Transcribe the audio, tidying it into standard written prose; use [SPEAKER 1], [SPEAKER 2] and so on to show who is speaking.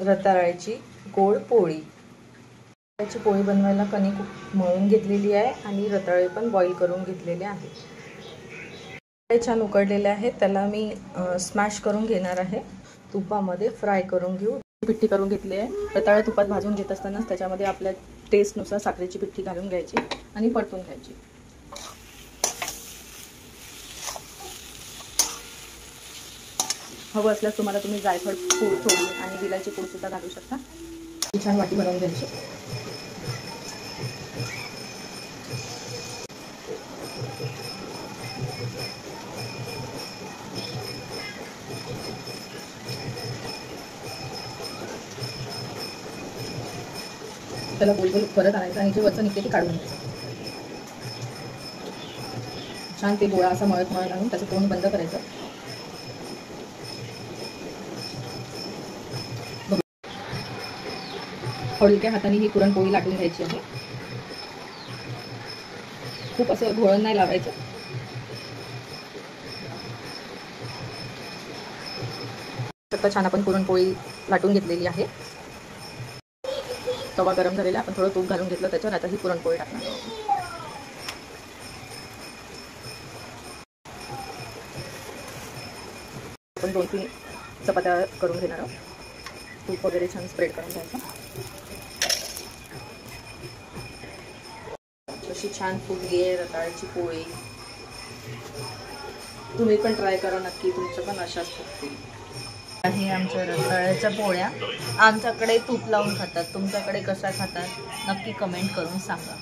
[SPEAKER 1] रताळ्याची गोड पोळी। रताळ्याची पोळी बनवायला कणिक मळून घेतलेली आहे आणि रताळे पण बॉईल करून घेतलेले आहेत। रताळे छान उकडलेले आहेत, त्याला मी स्मॅश करून घेणार आहे। तुपामध्ये फ्राय करून घेऊ। पिठी करून घेतली आहे। रताळे तुपात भाजून घेत असताना त्याच्यामध्ये आपल्या टेस्टनुसार साखरेची पिठी घालून घ्यायची आणि परतून घ्यायची। हवं असल्यास तुम्हाला तुम्ही जायफळ पूड थोडी आणि विलायची पूड सुद्धा घालू शकता। छान वाटी बनवून घ्यायची। त्याला गोल गोल परत आणायचं आणि जे वरचं निघते ते काढून घ्यायचं। छान ते गोळा असा मळत मळत आणून त्याचं तोंड बंद करायचं। हलक्या हाताने ही पुरणपोळी लाटून घ्यायची आहे। खूप असं घोळण नाही लावायचं। आता छान आपण पुरणपोळी लाटून घेतलेली आहे। तवा गरम झालेला, आपण थोडं तूप घालून घेतलं त्याच्यावर। आता ही पुरणपोळी टाकणार। आपण 2-3 चपात्या करून घेणार आहोत। तूप वगैरे छान स्प्रेड करून घ्यायचं। अशी छान फुगली आहे रताळ्याची पोळी। तुम्ही पण ट्राय करा नक्की, तुमचं पण अशाच फुगतील। हे आमच्या रताळ्याच्या पोळ्या आमच्याकडे तूप लावून खातात, तुमच्याकडे कशा खातात नक्की कमेंट करून सांगा।